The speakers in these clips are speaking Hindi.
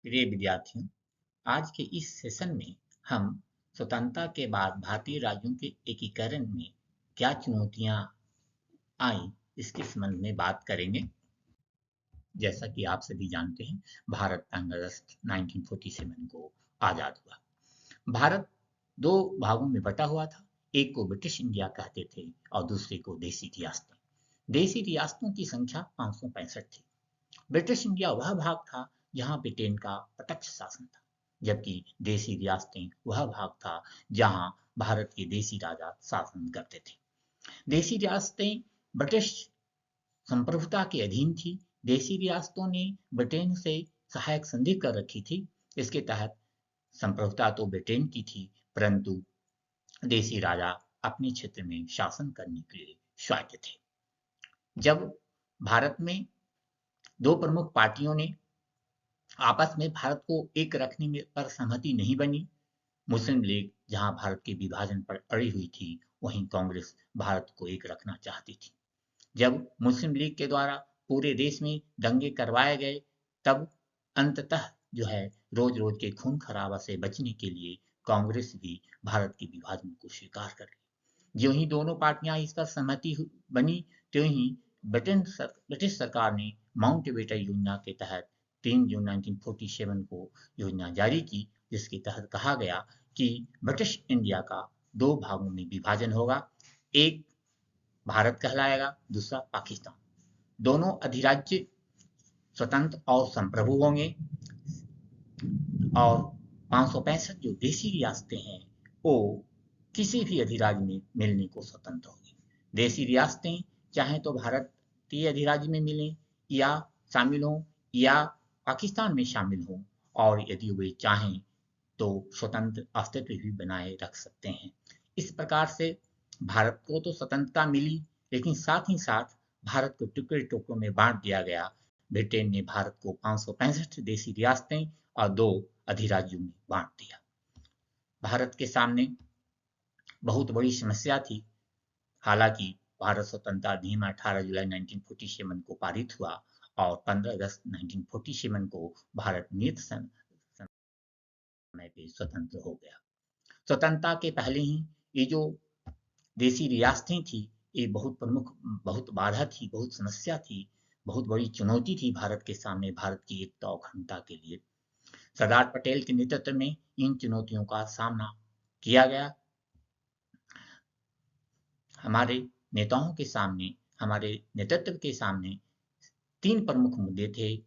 प्रिय विद्यार्थियों, आज के इस सेशन में हम स्वतंत्रता के बाद भारतीय राज्यों के एकीकरण में क्या चुनौतियां आई इसके संबंध में बात करेंगे। जैसा कि आप सभी जानते हैं, भारत 15 अगस्त 1947 को आजाद हुआ। भारत दो भागों में बटा हुआ था। एक को ब्रिटिश इंडिया कहते थे और दूसरे को देसी रियासतें। देसी रियासतों की संख्या 565 थी। ब्रिटिश इंडिया वह भाग था जहां ब्रिटेन का प्रत्यक्ष शासन था, जबकि देसी रियासतें वह भाग था जहां भारत के देसी राजा शासन करते थे। देसी रियासतें ब्रिटिश संप्रभुता के अधीन थी। देसी रियासतों ने ब्रिटेन से सहायक संधि कर रखी थी। इसके तहत संप्रभुता तो ब्रिटेन की थी, परंतु देसी राजा अपने क्षेत्र में शासन करने के लिए स्वायत्त थे। जब भारत में दो प्रमुख पार्टियों ने आपस में भारत को एक रखने में पर सहमति नहीं बनी, मुस्लिम लीग जहां भारत के विभाजन पर अड़ी हुई थी, वहीं कांग्रेस भारत को एक रखना चाहती थी। जब मुस्लिम लीग के द्वारा पूरे देश में दंगे करवाए गए, तब अंततः जो है रोज रोज के खून खराबा से बचने के लिए कांग्रेस भी भारत के विभाजन को स्वीकार कर ली। ज्यों ही दोनों पार्टियां इस पर सहमति बनी, त्यों ही ब्रिटिश सरकार ने माउंटबेटन योजना के तहत 3 जून 1947 को योजना जारी की, जिसके तहत कहा गया कि ब्रिटिश इंडिया का दो भागों में विभाजन होगा। एक भारत कहलाएगा, दूसरा पाकिस्तान। दोनों अधिराज्य स्वतंत्र और संप्रभु होंगे और 565 जो देसी रियासतें हैं वो किसी भी अधिराज्य में मिलने को स्वतंत्र होंगी। देसी रियासतें चाहे तो भारतीय अधिराज्य में मिलें या शामिल हों या पाकिस्तान में शामिल हों, और यदि वे चाहें तो स्वतंत्र अस्तित्व भी बनाए रख सकते हैं। इस प्रकार से भारत को तो स्वतंत्रता मिली, लेकिन साथ ही साथ भारत को टुकड़े टुकड़ों में बांट दिया गया। ब्रिटेन ने भारत को 565 देसी रियासतें और दो अधिराज्यों में बांट दिया। भारत के सामने बहुत बड़ी समस्या थी। हालांकि भारत स्वतंत्रता अधिनियम 18 जुलाई 1947 को पारित हुआ और 15 अगस्त 1947 को भारत नियत समय पे स्वतंत्र हो गया। स्वतंत्रता के पहले ही ये जो देसी रियासतें थी, ये बहुत प्रमुख, बहुत बाधा थी, बहुत समस्या थी, बहुत बड़ी चुनौती थी भारत के सामने, भारत की एकता और अखंडता के लिए। सरदार पटेल के नेतृत्व में इन चुनौतियों का सामना किया गया। हमारे नेताओं के सामने, हमारे नेतृत्व के सामने 3 प्रमुख मुद्दे थे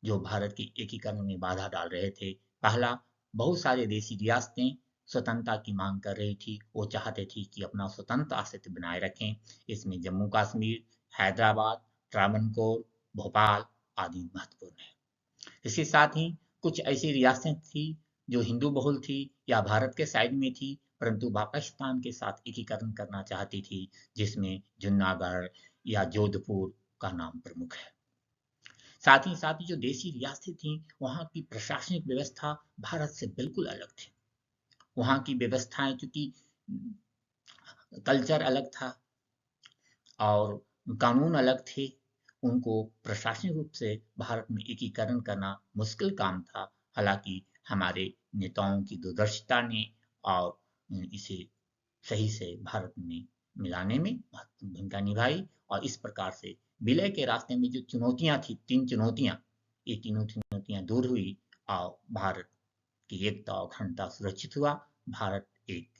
जो भारत के एकीकरण में बाधा डाल रहे थे। पहला, बहुत सारे देसी रियासतें स्वतंत्रता की मांग कर रही थी। वो चाहते थी कि अपना स्वतंत्र अस्तित्व बनाए रखें। इसमें जम्मू कश्मीर, हैदराबाद, त्रावणकोर, भोपाल आदि महत्वपूर्ण है। इसके साथ ही कुछ ऐसी रियासतें थी जो हिंदू बहुल थी या भारत के साइड में थी, परंतु पाकिस्तान के साथ एकीकरण करना चाहती थी, जिसमें जूनागढ़ या जोधपुर का नाम प्रमुख है। साथ ही जो देसी रियासतें थीं, वहाँ की प्रशासनिक व्यवस्था भारत से बिल्कुल अलग थी। वहाँ की व्यवस्थाएं, चूंकि कल्चर अलग था और कानून अलग थे, उनको प्रशासनिक रूप से भारत में एकीकरण करना मुश्किल काम था। हालांकि हमारे नेताओं की दूरदर्शिता ने और इसे सही से भारत में मिलाने में महत्वपूर्ण भूमिका निभाई, और इस प्रकार से विलय के रास्ते में जो चुनौतियां थी, 3 चुनौतियां, ये तीनों चुनौतियां दूर हुई और भारत की एकता और अखंडता सुरक्षित हुआ। भारत एक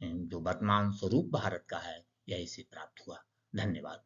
जो वर्तमान स्वरूप भारत का है, यह इसे प्राप्त हुआ। धन्यवाद।